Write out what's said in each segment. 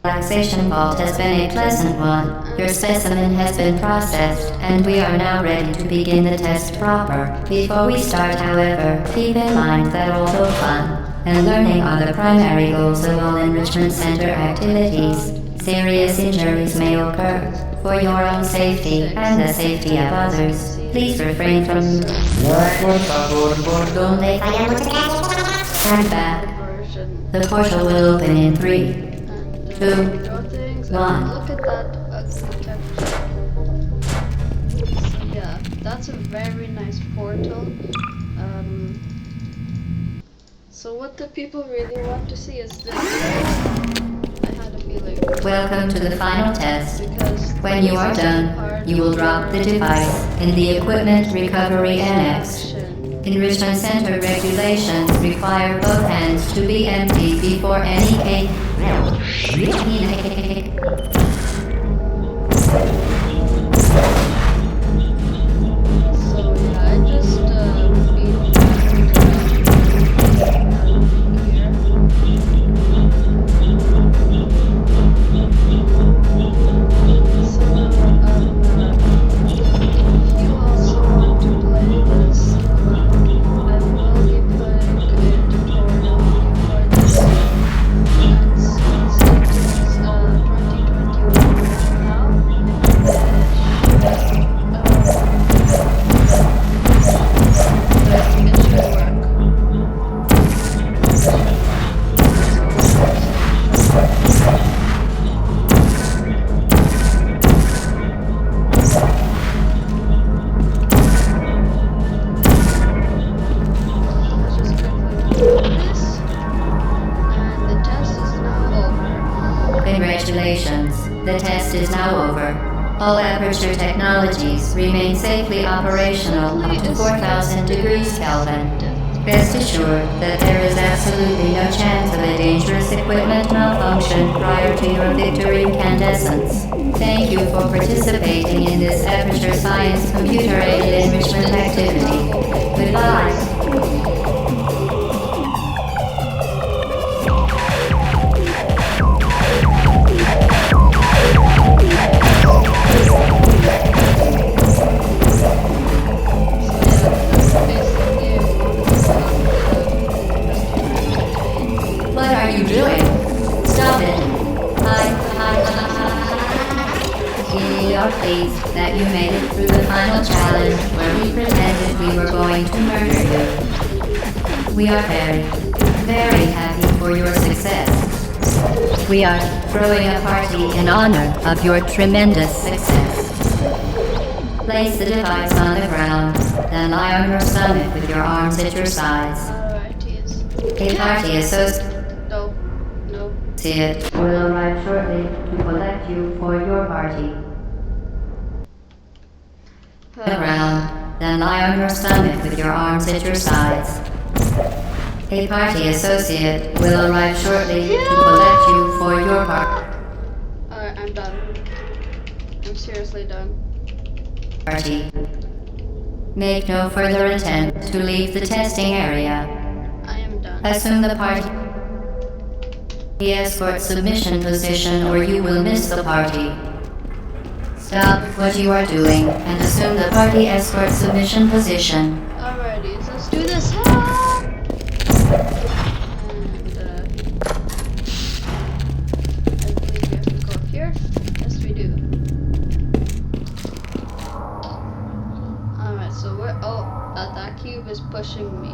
Relaxation vault has been a pleasant one. Your specimen has been processed, and we are now ready to begin the test proper. Before we start, however, keep in mind that although fun and learning are the primary goals of all Enrichment Center activities, serious injuries may occur. For your own safety and the safety of others, please refrain from... Stand back. The portal will open in 3, 2, 1. Look at that architecture. So yeah, that's a very nice portal. So what the people really want to see is this. I had a feeling. Welcome to the final test. Because when you are done, you will drop the device in the Equipment Recovery Annex. Enrichment Center regulations require both hands to be empty before any cake. So yeah, I just Congratulations, the test is now over. All Aperture technologies remain safely operational up to 4,000 degrees Kelvin. Rest assured that there is absolutely no chance of a dangerous equipment malfunction prior to your victory incandescence. Thank you for participating in this Aperture Science computer-aided enrichment activity. Goodbye. What are you doing? Stop it. We are pleased that you made it through the final challenge where we pretended we were going to murder you. We are very, very happy for your success. We are throwing a party in honor of your tremendous success. Place the device on the ground, then lie on your stomach with your arms at your sides. Alright, yes. A party associate No. will arrive shortly to collect you for your party. The ground, then lie on your stomach with your arms at your sides. A party associate will arrive shortly to collect you for your Alright, I'm done. I'm seriously done. party. Make no further attempt to leave the testing area. I am done. Assume the party escort submission position or you will miss the party. Stop what you are doing and assume the party escort submission position. Alrighty, so let's do this. And I believe we have to go up here. Yes, we do. Alright, so we're that cube is pushing me.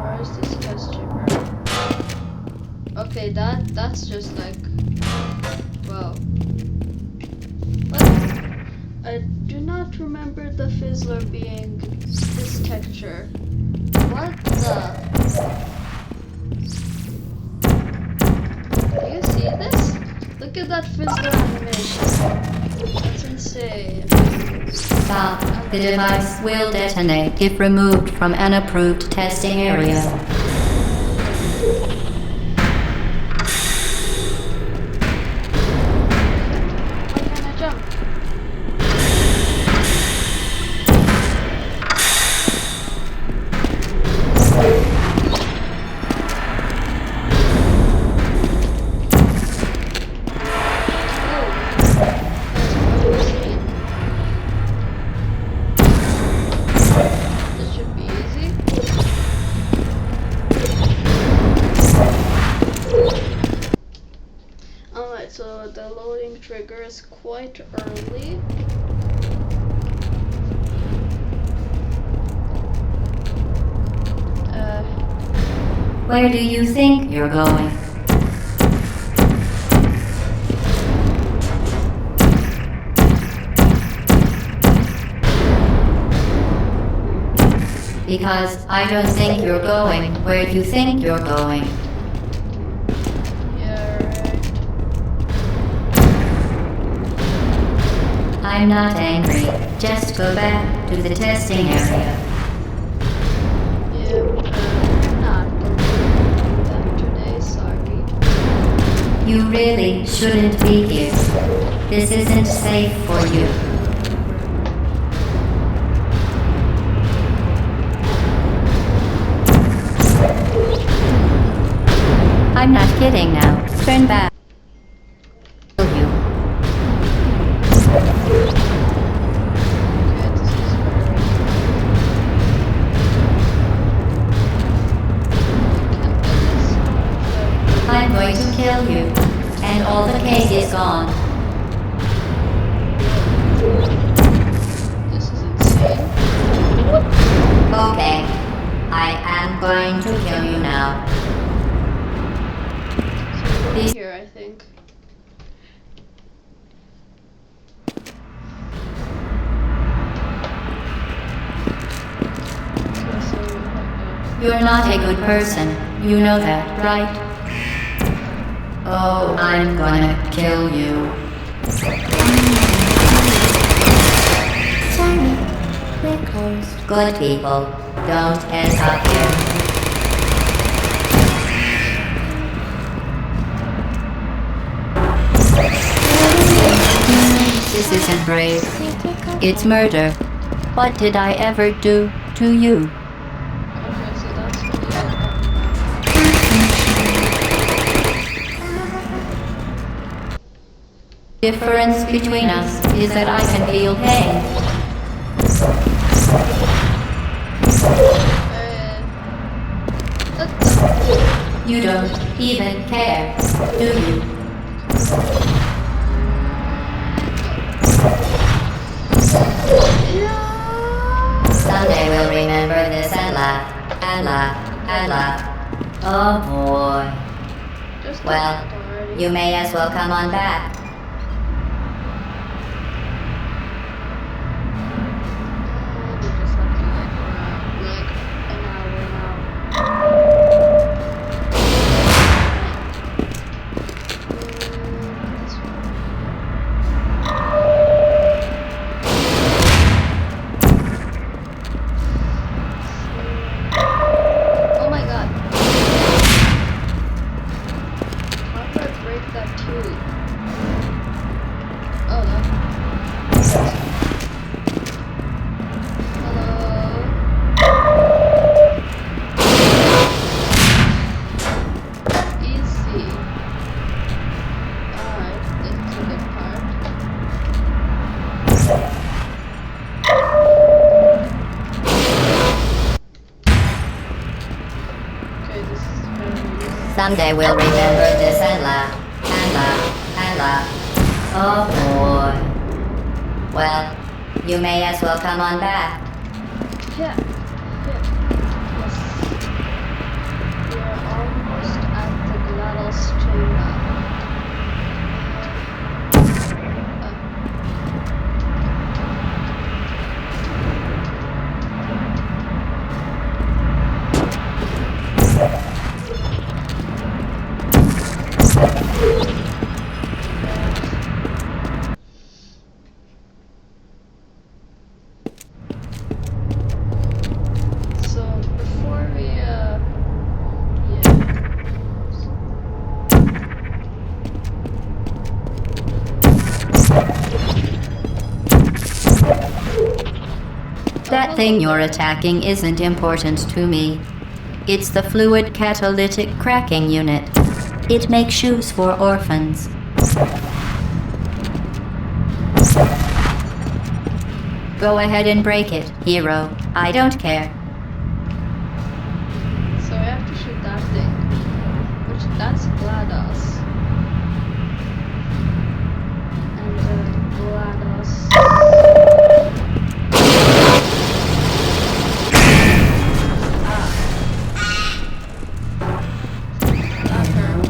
Where is this test chamber? Okay, that's just like, wow. What? I do not remember the Fizzler being this texture. What the? Do you see this? Look at that Fizzler animation. That's insane. Stop. The device will detonate if removed from an approved testing area. Why can't I jump? is quite early. Where do you think you're going? Because I don't think you're going where you think you're going. Yeah, right. I'm not angry. Just go back to the testing area. Yeah, I'm not gonna do that today, sorry. You really shouldn't be here. This isn't safe for you. I'm not kidding now. Turn back. You. Okay, this is very... I'm going to kill you. And all the cake is gone. This is insane. Okay. I am going to kill you now. He's here, I think. You're not a good person. You know that, right? Oh, I'm gonna kill you. Sorry, we're closed. Good people, don't end up here. This isn't brave. It's murder. What did I ever do to you? Okay, so that's what Difference between us is that I can feel pain. You don't even care, do you? Someday we'll remember this and laugh, and laugh, and laugh. Oh boy. Just Well, already. you may as well come on back. We just have to like an hour now. This one. Oh my god. How do I break that tube? Oh no. Hello. Easy. Alright, this is a good part. Okay, this is very easy. Someday we'll remember this and laugh, and laugh, and laugh. Oh boy. Well, you may as well come on back. Yeah. Yes. We are almost at the GLaDOS chamber. So before we yeah. That thing you're attacking isn't important to me. It's the fluid catalytic cracking unit. It makes shoes for orphans. Go ahead and break it, hero. I don't care. So we have to shoot that thing. Which that's GLaDOS. And GLaDOS. That hurt.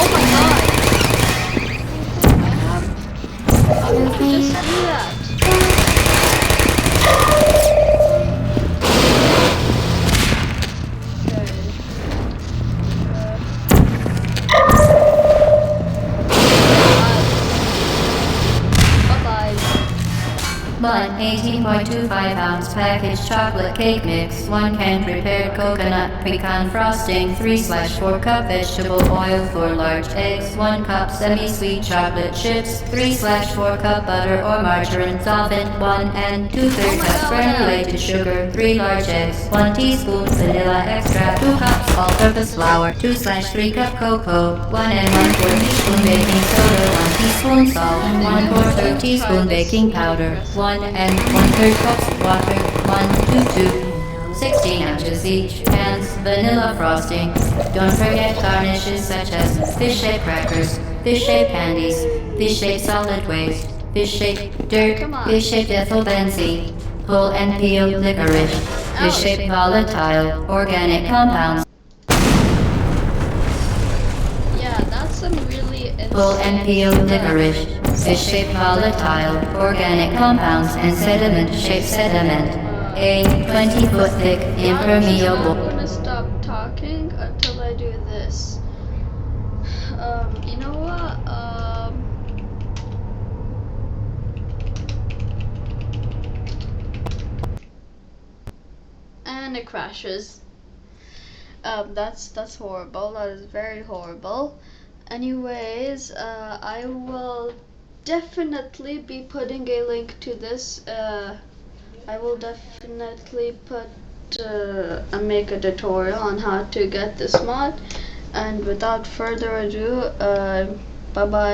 Oh my god! How did you just do that? Bye-bye. One 18.25-ounce packaged chocolate cake mix, 1 can prepared coconut pecan frosting, 3/4 cup vegetable oil, 4 large eggs, 1 cup semi-sweet chocolate chips, 3/4 cup butter or margarine softened, 1 and 2/3 cup granulated sugar, 3 large eggs, 1 teaspoon vanilla extract, 2 cups all-purpose flour, 2/3 cup cocoa, 1 and 1/4 teaspoon baking soda, 1 teaspoon salt, 1/4 teaspoon baking powder, 1 and 1/3 cups water, 1 to 2, 16 ounces each, pans, vanilla frosting. Don't forget garnishes such as fish-shaped crackers, fish-shaped candies, fish-shaped solid waste, fish-shaped dirt, fish-shaped ethyl benzene, whole and peeled licorice, fish-shaped volatile organic compounds, Yeah, that's some really whole and peeled licorice, fish-shaped volatile organic compounds, and sediment-shaped sediment. A 20-foot thick impermeable. I'm gonna stop talking until I do this. You know what? And it crashes. That's horrible. That is very horrible. Anyways, I will definitely be putting a link to this. I will definitely put make a tutorial on how to get this mod. And without further ado, bye bye.